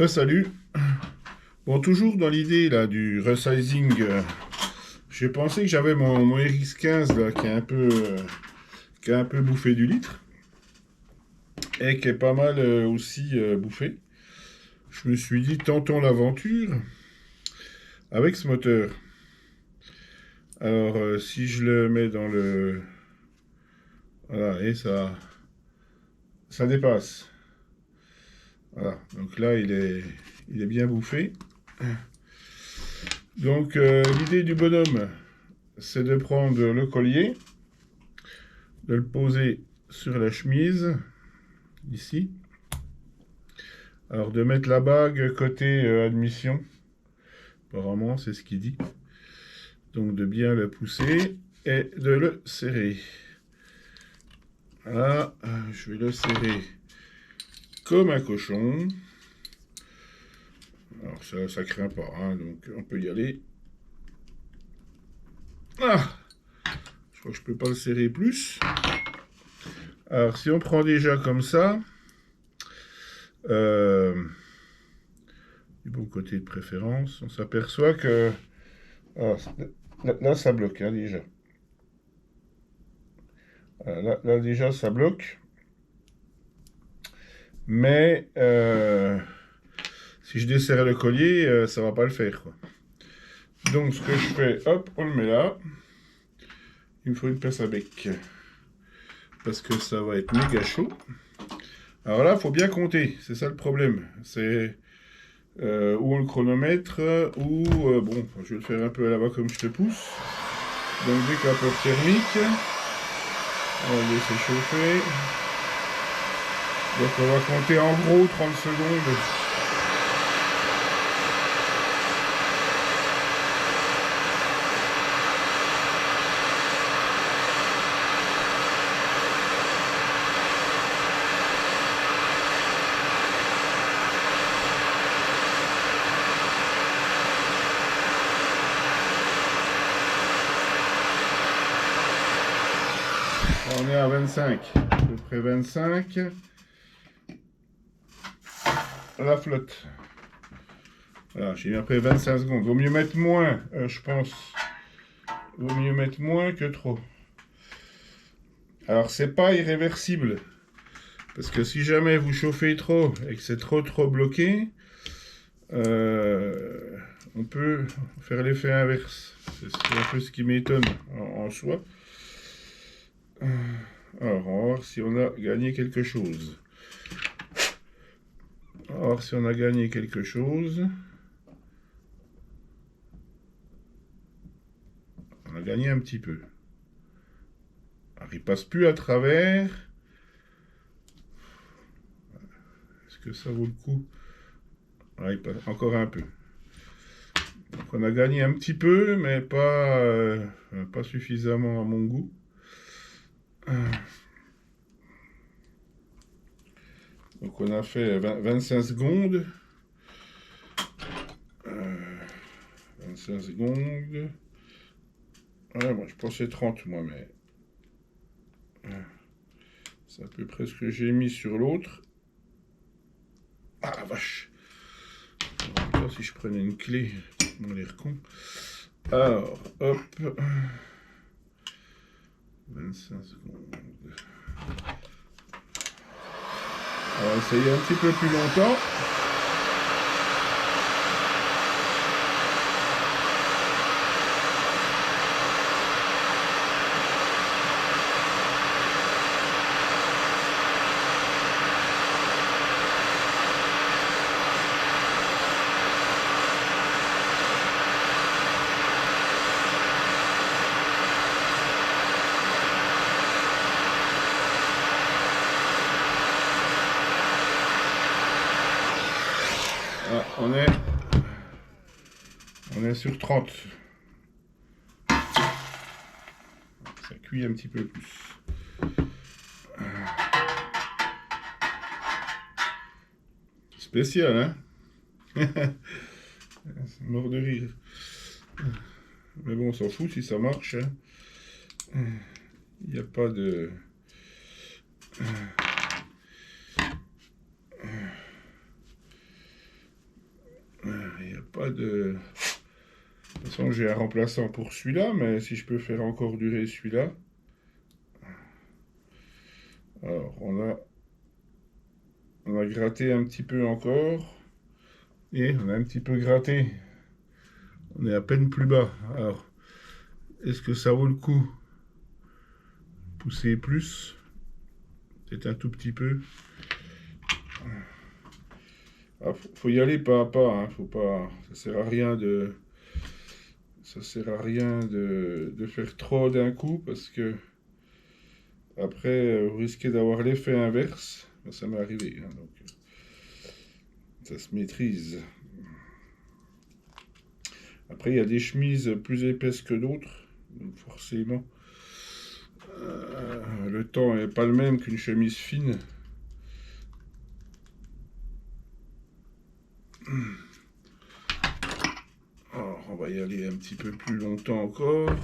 Salut. Bon, toujours dans l'idée là du resizing, j'ai pensé que j'avais mon RX15 là qui a un peu bouffé du litre et qui est pas mal aussi bouffé. Je me suis dit tentons l'aventure avec ce moteur. Alors si je le mets dans le voilà et ça dépasse. Voilà. Donc là il est bien bouffé. Donc l'idée du bonhomme, c'est de prendre le collier, de le poser sur la chemise, ici. Alors de mettre la bague côté admission, apparemment c'est ce qu'il dit. Donc de bien le pousser et de le serrer. Voilà, je vais le serrer comme un cochon. Alors ça craint pas, hein, donc on peut y aller. Ah, je crois que je peux pas le serrer plus. Alors si on prend déjà comme ça, du bon côté de préférence, on s'aperçoit que là ça bloque hein, déjà. Là déjà ça bloque. Mais si je desserre le collier, ça va pas le faire, quoi. Donc ce que je fais, hop, on le met là. Il me faut une pince à bec. Parce que ça va être méga chaud. Alors là, il faut bien compter. C'est ça le problème. C'est ou le chronomètre, ou... bon, je vais le faire un peu à la bas comme je te pousse. Donc décapeur thermique. On va le laisser chauffer. Donc on va compter en gros 30 secondes. On est à 25, à peu près 25. La flotte. Voilà, j'ai mis après 25 secondes. Vaut mieux mettre moins, je pense. Vaut mieux mettre moins que trop. Alors, c'est pas irréversible. Parce que si jamais vous chauffez trop et que c'est trop bloqué, on peut faire l'effet inverse. C'est un peu ce qui m'étonne en soi. Alors, on va voir si on a gagné quelque chose. On va voir si on a gagné quelque chose. On a gagné un petit peu. Alors, il passe plus à travers. Est-ce que ça vaut le coup? Ah, il passe encore un peu. Donc on a gagné un petit peu, mais pas suffisamment à mon goût. Donc on a fait 25 secondes. 25 secondes. Ouais, moi je pensais 30 moi, mais c'est à peu près ce que j'ai mis sur l'autre. Ah la vache. Alors, si je prenais une clé, on a l'air con. Alors, hop. 25 secondes. On va essayer un petit peu plus longtemps. Ah, on est sur 30. Ça cuit un petit peu plus. Spécial, hein? C'est mort de rire. Mais bon, on s'en fout si ça marche. Hein. Il n'y a pas de... pas de... De toute façon, j'ai un remplaçant pour celui-là, mais si je peux faire encore durer celui-là... Alors, on a gratté un petit peu encore. Et on a un petit peu gratté. On est à peine plus bas. Alors, est-ce que ça vaut le coup? Pousser plus? Peut-être un tout petit peu. Ah, faut y aller pas à pas. Hein. Faut pas... Ça sert à rien de... Ça sert à rien de faire trop d'un coup parce que après, vous risquez d'avoir l'effet inverse. Ben, ça m'est arrivé. Hein, donc, ça se maîtrise. Après, il y a des chemises plus épaisses que d'autres. Donc forcément, le temps n'est pas le même qu'une chemise fine. Alors, on va y aller un petit peu plus longtemps encore.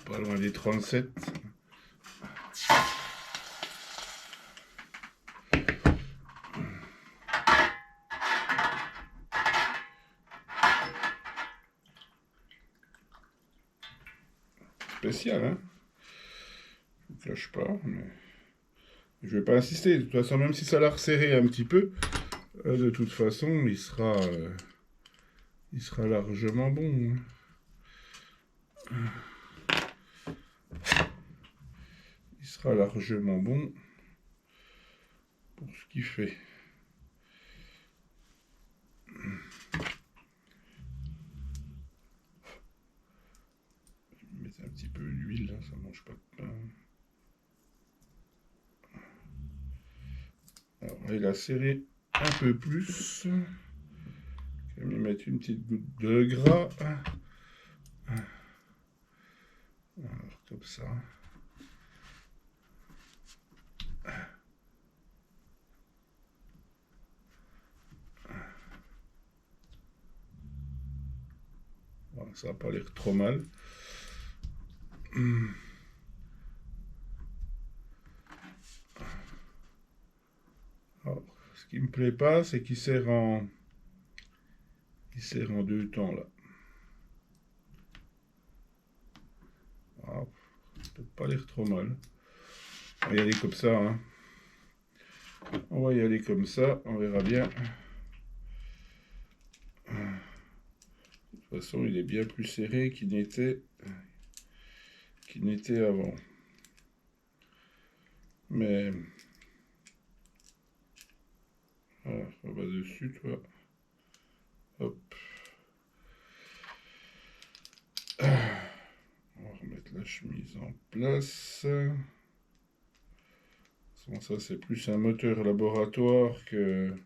Pas loin des 37. Spécial, hein? Je ne cache pas, mais je vais pas insister. De toute façon, même si ça l'a resserré un petit peu, de toute façon, il sera largement bon. Il sera largement bon pour ce qu'il fait. Je vais mettre un petit peu d'huile, là, ça mange pas de pain. Alors, on va la serrer un peu plus. Je vais mettre une petite goutte de gras. Alors, comme ça. Voilà, ça n'a pas l'air trop mal. Alors, ce qui me plaît pas, c'est qu'il sert en deux temps là. Alors, ça peut pas l'air trop mal. On va y aller comme ça. Hein. On va y aller comme ça, on verra bien. De toute façon, il est bien plus serré qu'il n'était avant. Mais voilà, on va dessus, toi. Hop. On va remettre la chemise en place. Ça, c'est plus un moteur laboratoire qu'autre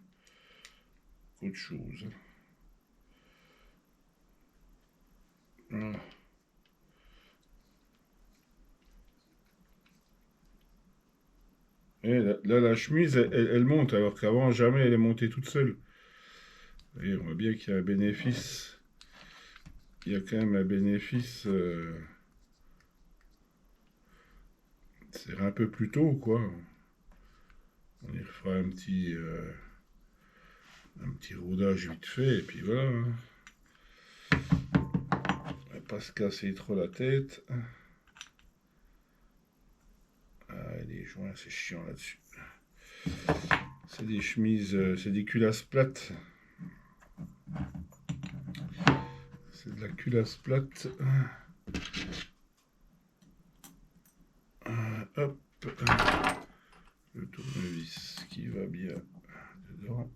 chose. Voilà. Et là, la chemise, elle monte, alors qu'avant, jamais elle est montée toute seule. Et on voit bien qu'il y a un bénéfice. Il y a quand même un bénéfice. C'est un peu plus tôt, quoi. On y refera un petit rodage vite fait, et puis voilà. On va pas se casser trop la tête. Ah, les joints, c'est chiant là-dessus. C'est des chemises, c'est des culasses plates. C'est de la culasse plate. Hop. Le tournevis qui va bien dedans.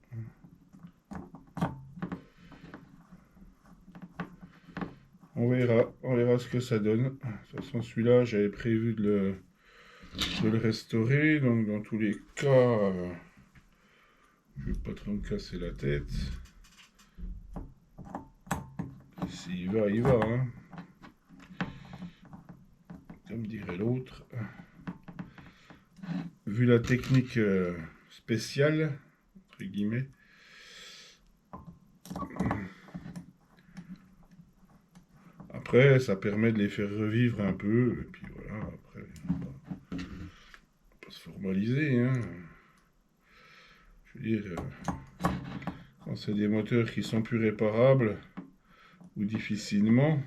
On verra ce que ça donne. De toute façon, celui-là, j'avais prévu de le restaurer. Donc, dans tous les cas, je ne vais pas trop me casser la tête. S'il va, il va. Hein. Comme dirait l'autre. Vu la technique spéciale, entre guillemets, après, ça permet de les faire revivre un peu. Et puis voilà, après, on va pas se formaliser. Hein. Je veux dire, quand c'est des moteurs qui sont plus réparables, ou difficilement,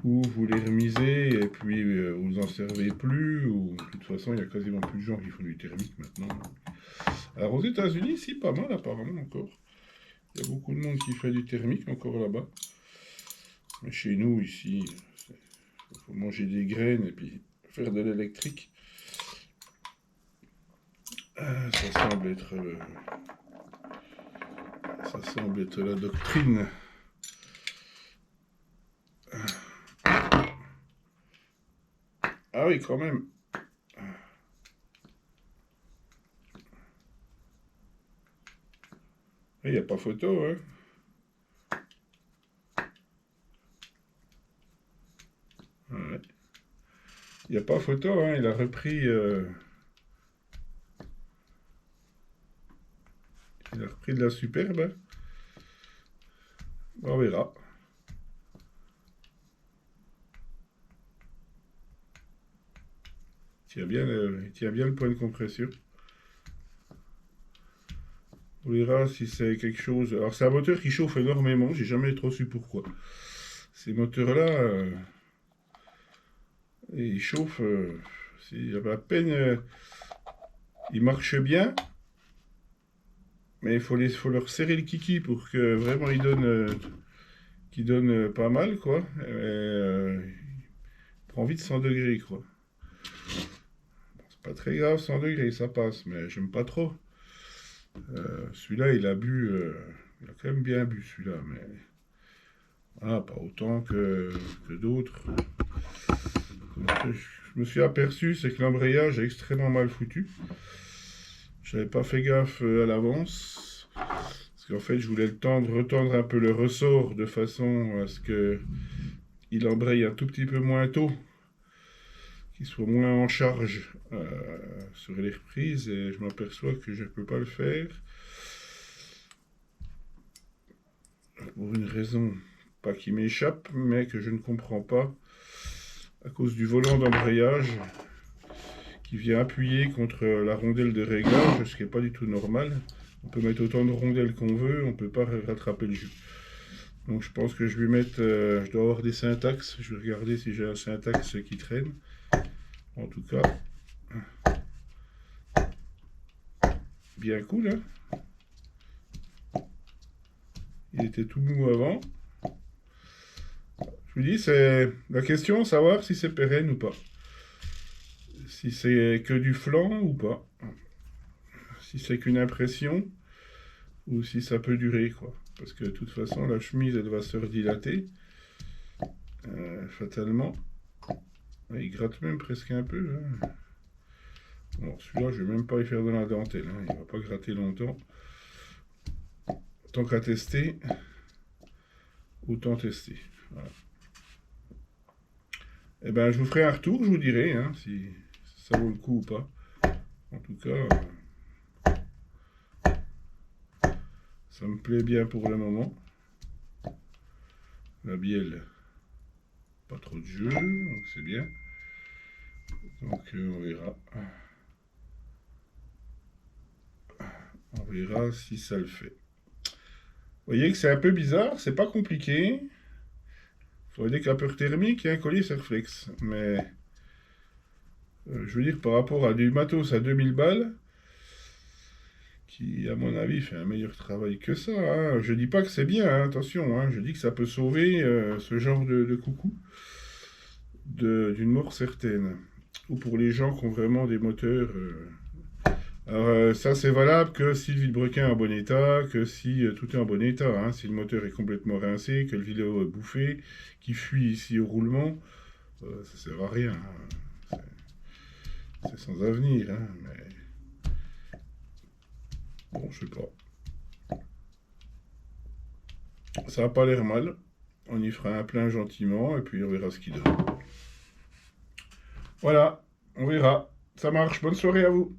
ou vous les remisez et puis vous en servez plus, ou de toute façon, il y a quasiment plus de gens qui font du thermique maintenant. Alors aux États-Unis, si, pas mal apparemment encore. Il y a beaucoup de monde qui fait du thermique encore là-bas. Mais chez nous, ici, il faut manger des graines et puis faire de l'électrique. Ça semble être la doctrine. Ah oui, quand même. Il n'y a pas photo, hein. Ouais. Il n'y a pas photo, hein. Il a repris... Il a repris de la superbe. On verra. Il tient bien le point de compression. On verra si c'est quelque chose... Alors c'est un moteur qui chauffe énormément, j'ai jamais trop su pourquoi. Ces moteurs-là, ils chauffent... à peine... ils marchent bien, mais il faut leur serrer le kiki pour que vraiment ils donnent pas mal, quoi. Il prend vite 100 degrés, quoi. Bon, c'est pas très grave, 100 degrés, ça passe, mais j'aime pas trop. Celui-là, il a quand même bien bu, celui-là, mais pas autant que d'autres. Je me suis aperçu, c'est que l'embrayage est extrêmement mal foutu. J'avais pas fait gaffe à l'avance, parce qu'en fait, je voulais retendre un peu le ressort de façon à ce qu'il embraye un tout petit peu moins tôt, qu'il soit moins en charge sur les reprises, et je m'aperçois que je ne peux pas le faire. Pour une raison, pas qui m'échappe, mais que je ne comprends pas, à cause du volant d'embrayage qui vient appuyer contre la rondelle de réglage, ce qui n'est pas du tout normal. On peut mettre autant de rondelles qu'on veut, on ne peut pas rattraper le jeu. Donc je pense que je vais mettre, je dois avoir des syntaxes, je vais regarder si j'ai un syntaxe qui traîne. En tout cas, bien cool, hein. Il était tout mou avant. Je vous dis, c'est la question, savoir si c'est pérenne ou pas. Si c'est que du flanc ou pas. Si c'est qu'une impression ou si ça peut durer, quoi. Parce que de toute façon, la chemise, elle va se redilater. Fatalement. Il gratte même presque un peu. Hein. Bon, celui-là, je vais même pas y faire de la dentelle. Hein. Il va pas gratter longtemps. Tant qu'à tester, autant tester. Voilà. Eh ben, je vous ferai un retour, je vous dirai hein, si ça vaut le coup ou pas. En tout cas, ça me plaît bien pour le moment. La bielle, pas trop de jeu, donc c'est bien. Donc on verra. On verra si ça le fait. Vous voyez que c'est un peu bizarre, c'est pas compliqué. Il faudrait des capeurs thermiques et un collier Serflex. Mais je veux dire, par rapport à du matos à 2000 balles, qui à mon avis fait un meilleur travail que ça. Hein. Je dis pas que c'est bien, hein, attention, hein, je dis que ça peut sauver ce genre de coucou d'une mort certaine. Ou pour les gens qui ont vraiment des moteurs Alors, ça, c'est valable que si le vilebrequin est en bon état, que si tout est en bon état, hein. Si le moteur est complètement rincé, que le vélo est bouffé, qui fuit ici au roulement, ça sert à rien, hein. C'est sans avenir, hein. Mais bon, je sais pas. Ça a pas l'air mal. On y fera un plein gentiment et puis on verra ce qu'il donne. Voilà, on verra. Ça marche. Bonne soirée à vous.